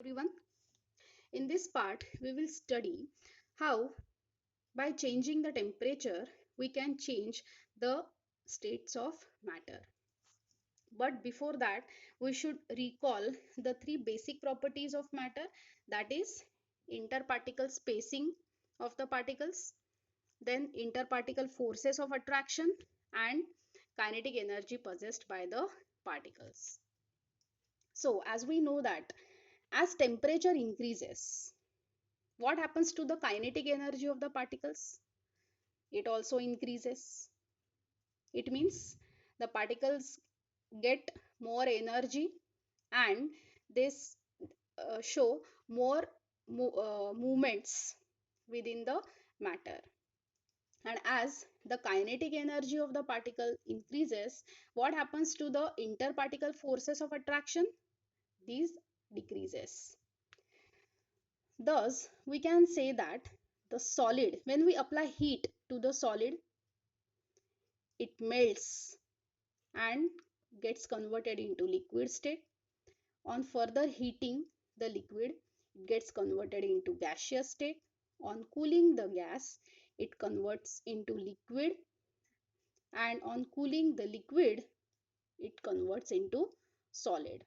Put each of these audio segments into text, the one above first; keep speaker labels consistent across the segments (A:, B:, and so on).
A: Everyone, in this part we will study how by changing the temperature we can change the states of matter. But before that we should recall the three basic properties of matter, that is interparticle spacing of the particles, then interparticle forces of attraction and kinetic energy possessed by the particles. So as we know that as temperature increases, what happens to the kinetic energy of the particles? It also increases. It means the particles get more energy and they show more movements within the matter. And as the kinetic energy of the particle increases, what happens to the interparticle forces of attraction? These decreases. Thus, we can say that the solid, when we apply heat to the solid, it melts and gets converted into liquid state. On further heating the liquid, it gets converted into gaseous state. On cooling the gas, it converts into liquid, and on cooling the liquid, it converts into solid.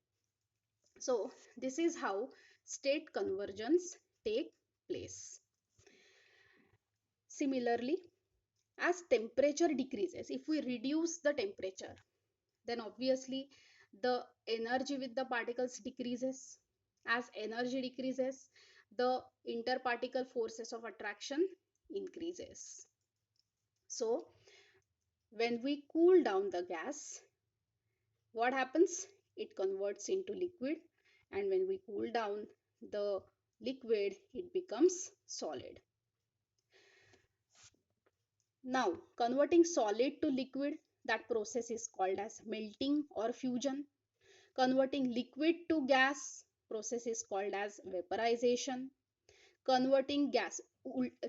A: So this is how state convergence take place. Similarly, as temperature decreases, if we reduce the temperature, then obviously the energy with the particles decreases. As energy decreases, the interparticle forces of attraction increases. So when we cool down the gas, what happens? It converts into liquid, and when we cool down the liquid, it becomes solid. Now, converting solid to liquid, that process is called as melting or fusion. Converting liquid to gas, process is called as vaporization. Converting gas,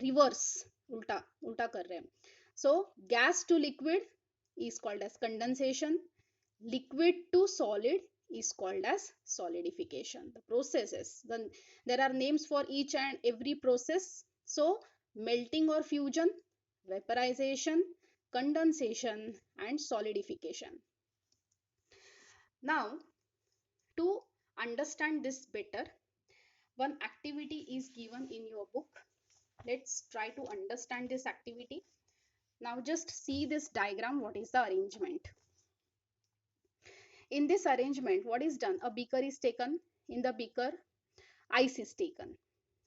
A: reverse, ulta कर रहे हैं. So, gas to liquid is called as condensation. Liquid to solid is called as solidification. The processes, then there are names for each and every process. So, melting or fusion, vaporization, condensation and solidification. Now, to understand this better, one activity is given in your book. Let's try to understand this activity. Now just see this diagram. What is the arrangement? In this arrangement, what is done? A beaker is taken. In the beaker, ice is taken.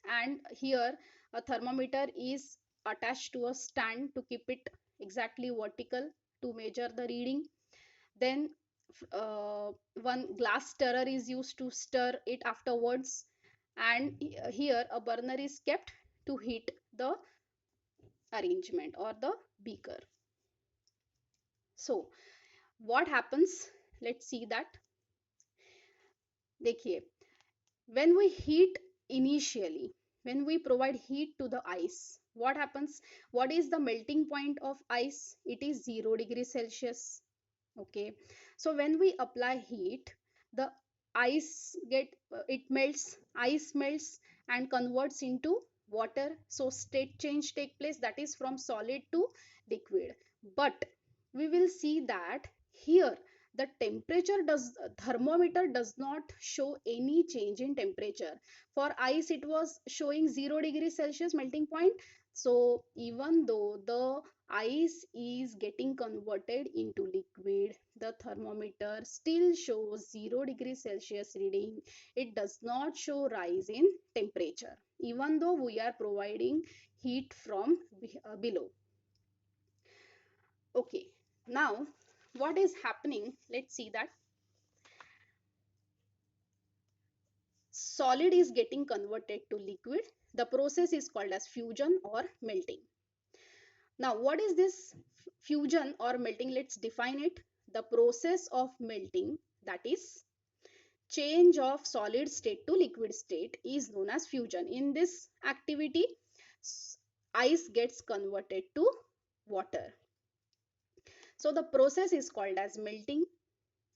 A: And here a thermometer is attached to a stand to keep it exactly vertical to measure the reading. Then one glass stirrer is used to stir it afterwards, and here a burner is kept to heat the arrangement or the beaker. So what happens? Let's see that. देखिए, when we heat initially, when we provide heat to the ice, what happens? What is the melting point of ice? It is 0 degrees Celsius. Okay, so when we apply heat, the ice it melts, ice melts and converts into water. So state change take place, that is from solid to liquid. But we will see that here the temperature does thermometer does not show any change in temperature. For ice it was showing 0 degrees Celsius melting point. So even though the ice is getting converted into liquid, the thermometer still shows 0 degrees Celsius reading. It does not show rise in temperature even though we are providing heat from below. Okay, now what is happening? Let's see that. Solid is getting converted to liquid. The process is called as fusion or melting. Now, what is this fusion or melting? Let's define it. The process of melting, that is change of solid state to liquid state, is known as fusion. In this activity, ice gets converted to water. So the process is called as melting.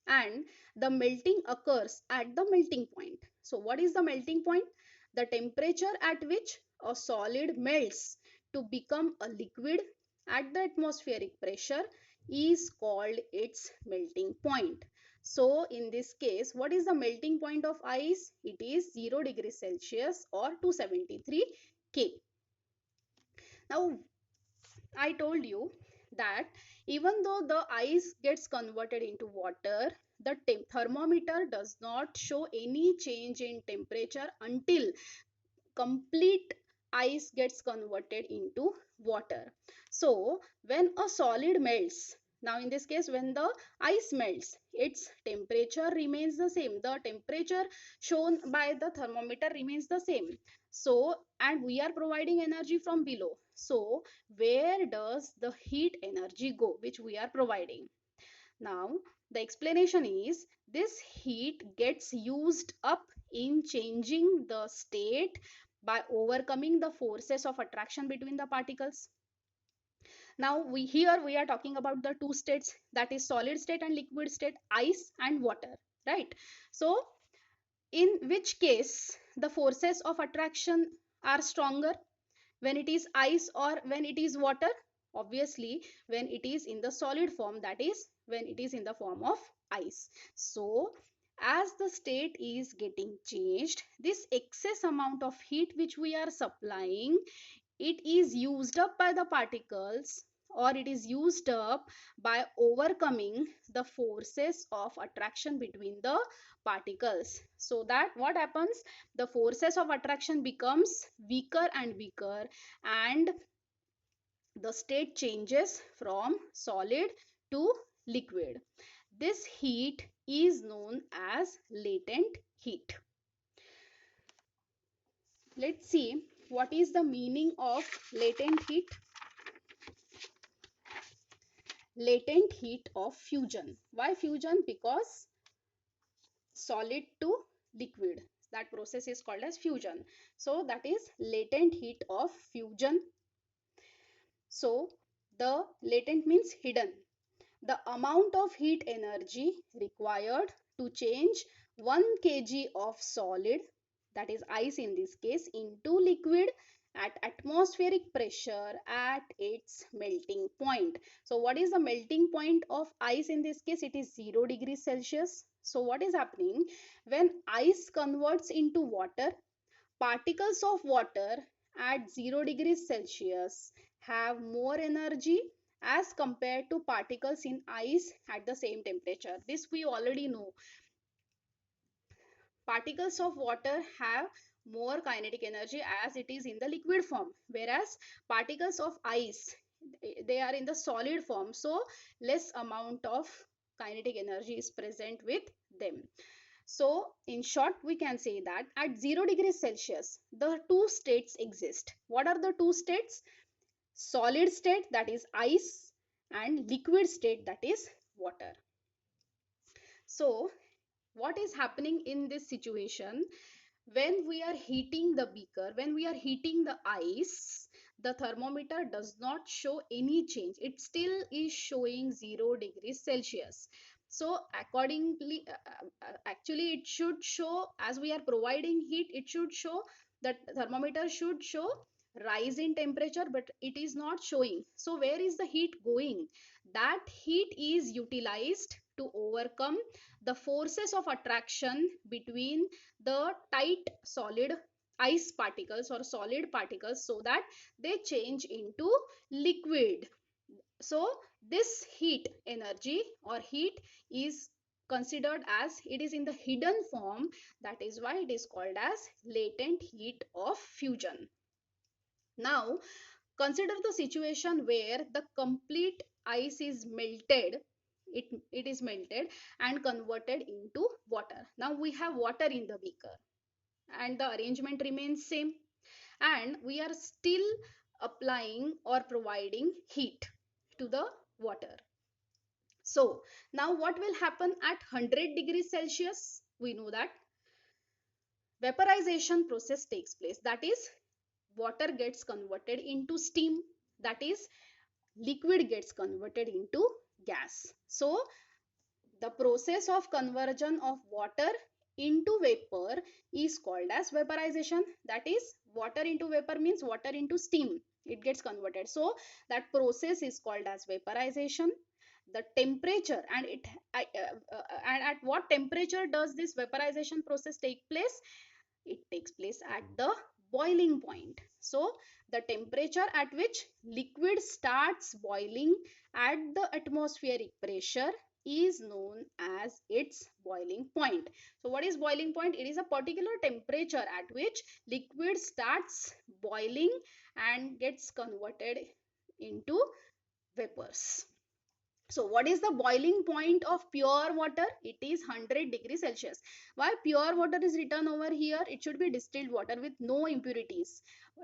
A: and the melting occurs at the melting point. So what is the melting point? The temperature at which a solid melts to become a liquid at the atmospheric pressure is called its melting point. So in this case, what is the melting point of ice? It is 0 degrees Celsius or 273 K. Now I told you that even though the ice gets converted into water, the thermometer does not show any change in temperature until complete ice gets converted into water. So when a solid melts, now in this case when the ice melts, its temperature remains the same. The temperature shown by the thermometer remains the same. So, and we are providing energy from below. So where does the heat energy go, which we are providing? Now, the explanation is this heat gets used up in changing the state by overcoming the forces of attraction between the particles. Now, we are talking about the two states, that is solid state and liquid state, ice and water, right? So, in which case the forces of attraction are stronger, when it is ice or when it is water? Obviously when it is in the solid form, that is when it is in the form of ice. So as the state is getting changed, this excess amount of heat which we are supplying, it is used up by the particles, or it is used up by overcoming the forces of attraction between the particles. So that what happens, the forces of attraction becomes weaker and weaker, and the state changes from solid to liquid. This heat is known as latent heat. Let's see what is the meaning of latent heat. Latent heat of fusion. Why fusion? Because solid to liquid, that process is called as fusion. So that is latent heat of fusion. So the latent means hidden. The amount of heat energy required to change 1 kg of solid, that is ice in this case, into liquid at atmospheric pressure at its melting point. So what is the melting point of ice in this case? It is 0 degrees Celsius. So what is happening? When ice converts into water, particles of water at 0 degrees Celsius have more energy as compared to particles in ice at the same temperature. This we already know. Particles of water have more kinetic energy as it is in the liquid form, whereas particles of ice, they are in the solid form, so less amount of kinetic energy is present with them. So in short, we can say that at 0 degrees Celsius, the two states exist. What are the two states? Solid state, that is ice, and liquid state, that is water. So what is happening in this situation? When we are heating the beaker, when we are heating the ice, the thermometer does not show any change. It still is showing 0 degrees Celsius. So accordingly, actually it should show, as we are providing heat, it should show, that thermometer should show rise in temperature, but it is not showing. So where is the heat going? That heat is utilized to overcome the forces of attraction between the tight solid ice particles or solid particles, so that they change into liquid. So this heat energy or heat is considered as it is in the hidden form. That is why it is called as latent heat of fusion. Now consider the situation where the complete ice is melted. It is melted and converted into water. Now we have water in the beaker and the arrangement remains same, and we are still applying or providing heat to the water. So now what will happen at 100 degrees Celsius? We know that vaporization process takes place, that is water gets converted into steam, that is liquid gets converted into gas. So The process of conversion of water into vapor is called as vaporization. That is, water into vapor means water into steam. It gets converted. So that process is called as vaporization. The temperature and at what temperature does this vaporization process take place? It takes place at the boiling point. So the temperature at which liquid starts boiling at the atmospheric pressure is known as its boiling point. So what is boiling point? It is a particular temperature at which liquid starts boiling and gets converted into vapors. So what is the boiling point of pure water? It is 100 degrees Celsius. Why pure water is written over here? It should be distilled water with no impurities.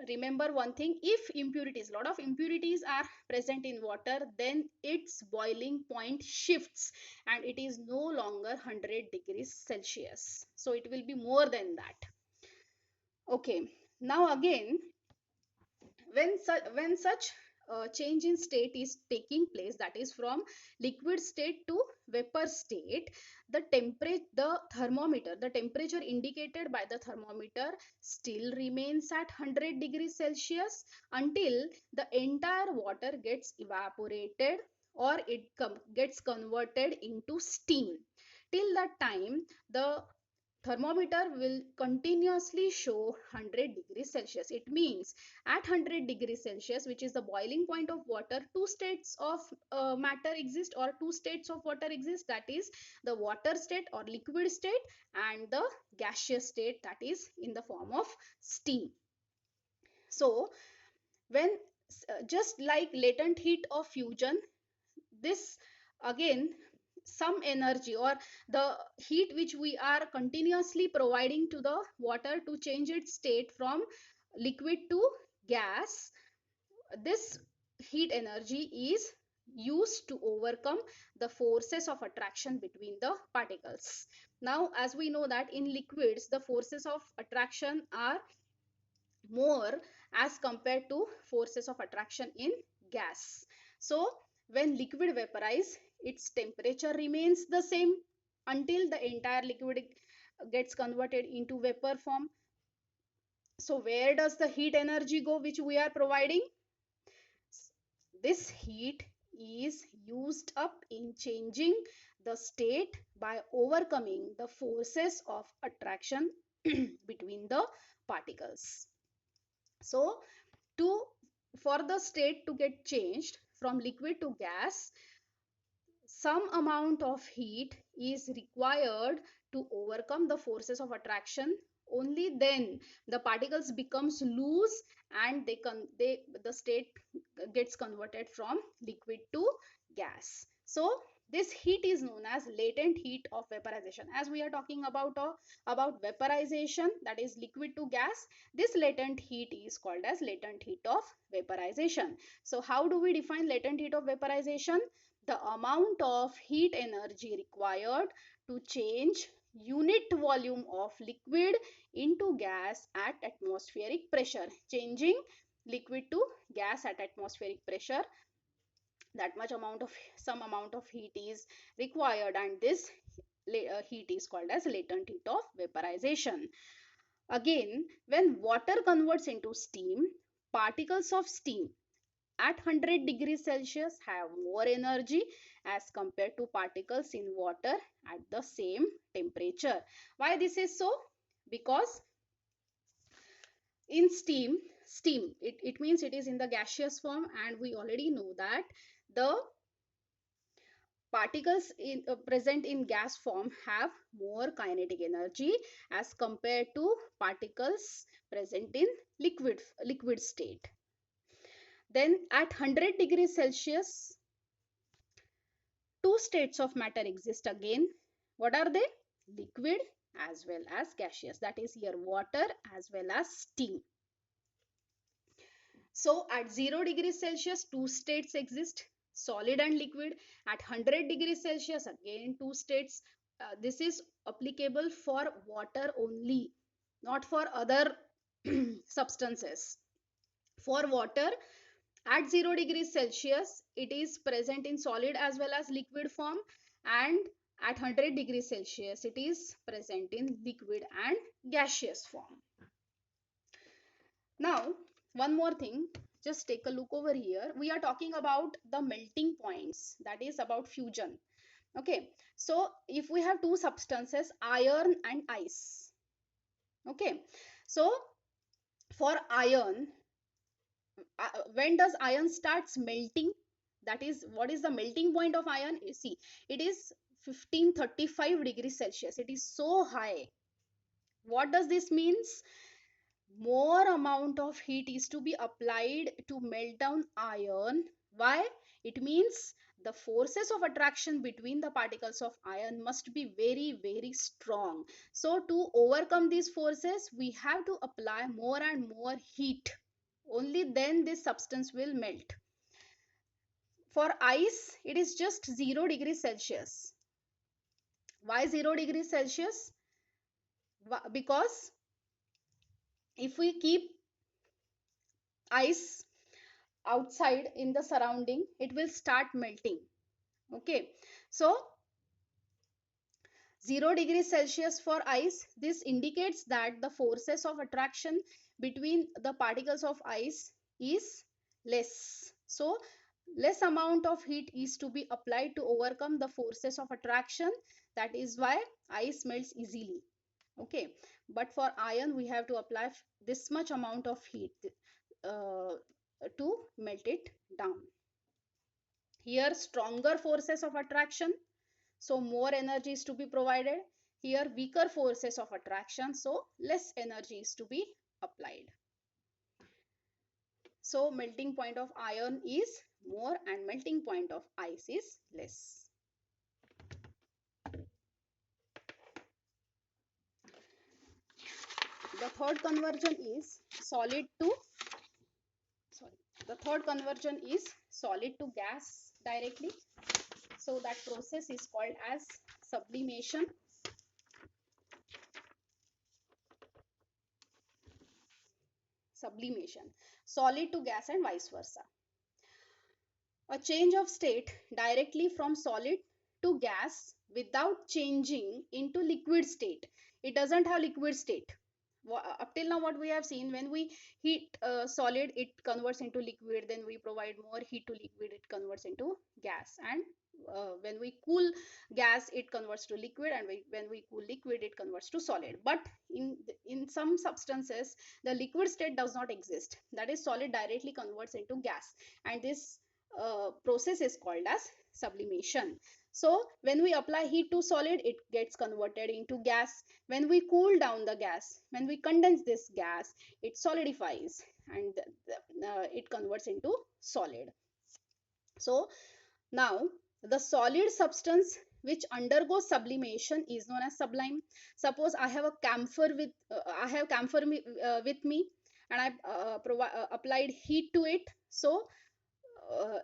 A: Remember one thing, if impurities, lot of impurities are present in water, then its boiling point shifts and it is no longer 100 degrees Celsius. So it will be more than that. Okay, now again, when such change in state is taking place, that is from liquid state to vapor state, the temperature indicated by the thermometer still remains at 100 degrees Celsius until the entire water gets evaporated or it gets converted into steam. Till that time, the thermometer will continuously show 100 degrees Celsius. It means at 100 degrees Celsius, which is the boiling point of water, two states of matter exist, or two states of water exist, that is the water state or liquid state and the gaseous state, that is in the form of steam. So when just like latent heat of fusion, this again some energy or the heat which we are continuously providing to the water to change its state from liquid to gas, this heat energy is used to overcome the forces of attraction between the particles. Now as we know that in liquids the forces of attraction are more as compared to forces of attraction in gas. So when liquid vaporize, its temperature remains the same until the entire liquid gets converted into vapor form. So where does the heat energy go which we are providing? This heat is used up in changing the state by overcoming the forces of attraction between the particles. So to for the state to get changed from liquid to gas, some amount of heat is required to overcome the forces of attraction. Only then the particles becomes loose and the state gets converted from liquid to gas. So this heat is known as latent heat of vaporization. As we are talking about vaporization, that is liquid to gas, this latent heat is called as latent heat of vaporization. So how do we define latent heat of vaporization? The amount of heat energy required to change unit volume of liquid into gas at atmospheric pressure. Changing liquid to gas at atmospheric pressure, that much amount of some amount of heat is required, and this heat is called as latent heat of vaporization. Again, when water converts into steam, particles of steam at 100 degrees Celsius have more energy as compared to particles in water at the same temperature. Why this is so? Because in steam it means it is in the gaseous form, and we already know that the particles present in gas form have more kinetic energy as compared to particles present in liquid state. Then at 100 degrees Celsius, two states of matter exist again. What are they? Liquid as well as gaseous. That is here water as well as steam. So at 0 degrees Celsius, two states exist, solid and liquid. At 100 degrees Celsius, again two states. This is applicable for water only, not for other substances. For water, at 0 degrees Celsius, it is present in solid as well as liquid form, and At 100 degrees Celsius, it is present in liquid and gaseous form. Now, one more thing, just take a look over here. We are talking about the melting points, that is about fusion. Okay, so if we have two substances, iron and ice. Okay, so for iron, when does iron starts melting? That is, what is the melting point of iron? You see, it is 1535 degrees Celsius. It is so high. What does this means? More amount of heat is to be applied to melt down iron. Why? It means the forces of attraction between the particles of iron must be very, very strong. So to overcome these forces, we have to apply more and more heat. Only then this substance will melt. For ice, it is just 0 degrees Celsius. Why 0 degrees Celsius? Because if we keep ice outside in the surrounding, it will start melting. Okay, so 0 degrees Celsius for ice, this indicates that the forces of attraction between the particles of ice is less. So less amount of heat is to be applied to overcome the forces of attraction. That is why ice melts easily. Okay, but for iron we have to apply this much amount of heat uh, to melt it down. Here stronger forces of attraction, so more energy is to be provided. Here weaker forces of attraction, so less energy is to be applied. So melting point of iron is more and melting point of ice is less. The third conversion is solid to sorry the third conversion is solid to gas directly. So that process is called as sublimation. Sublimation, solid to gas and vice versa. A change of state directly from solid to gas without changing into liquid state. It doesn't have liquid state. Up till now what we have seen, when we heat solid, it converts into liquid, then we provide more heat to liquid, it converts into gas, and when we cool gas, it converts to liquid, and when we cool liquid, it converts to solid. But in some substances the liquid state does not exist, that is solid directly converts into gas, and this process is called as sublimation. So when we apply heat to solid, it gets converted into gas. When we cool down the gas, when we condense this gas, it solidifies, and it converts into solid. So now the solid substance which undergoes sublimation is known as sublime. Suppose I have a camphor with me, and I applied heat to it. So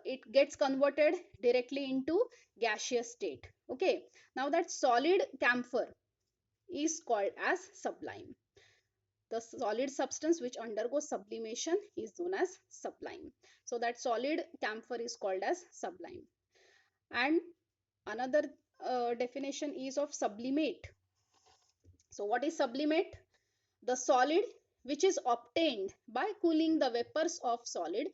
A: it gets converted directly into gaseous state. Okay, now that solid camphor is called as sublime. The solid substance which undergoes sublimation is known as sublime. So that solid camphor is called as sublime. And another definition is of sublimate. So what is sublimate? The solid which is obtained by cooling the vapors of solid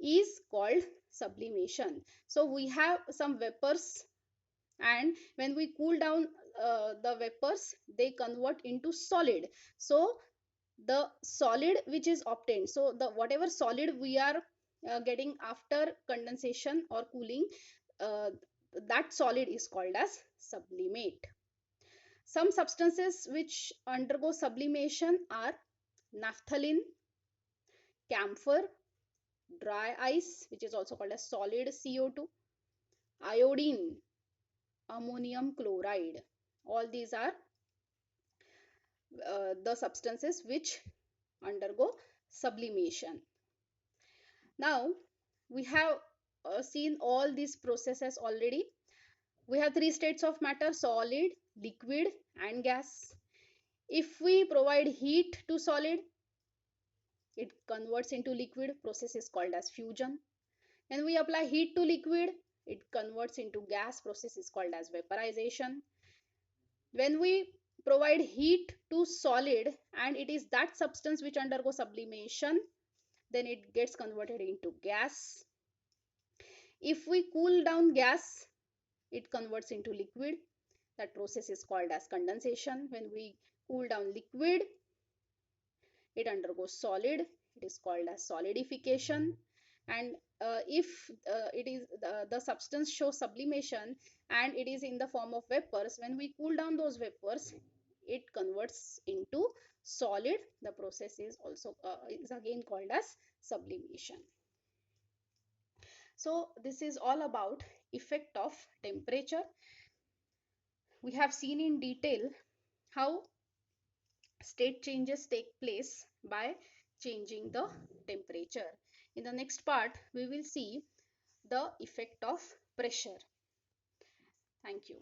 A: is called sublimation. So we have some vapors, and when we cool down the vapors, they convert into solid. So the solid which is obtained, so the whatever solid we are getting after condensation or cooling, uh, that solid is called as sublimate. Some substances which undergo sublimation are naphthalene, camphor, dry ice, which is also called as solid CO2, iodine, ammonium chloride. All these are the substances which undergo sublimation. Now we have seen all these processes already. We have three states of matter: solid, liquid, and gas. If we provide heat to solid, it converts into liquid, process is called as fusion. When we apply heat to liquid, it converts into gas, process is called as vaporization. When we provide heat to solid and it is that substance which undergoes sublimation, then it gets converted into gas. If we cool down gas, it converts into liquid. That process is called as condensation. When we cool down liquid, it undergoes solid. It is called as solidification. And if it is the substance shows sublimation and it is in the form of vapors, when we cool down those vapors, it converts into solid. The process is also is again called as sublimation. So this is all about effect of temperature. We have seen in detail how state changes take place by changing the temperature. In the next part, we will see the effect of pressure. Thank you.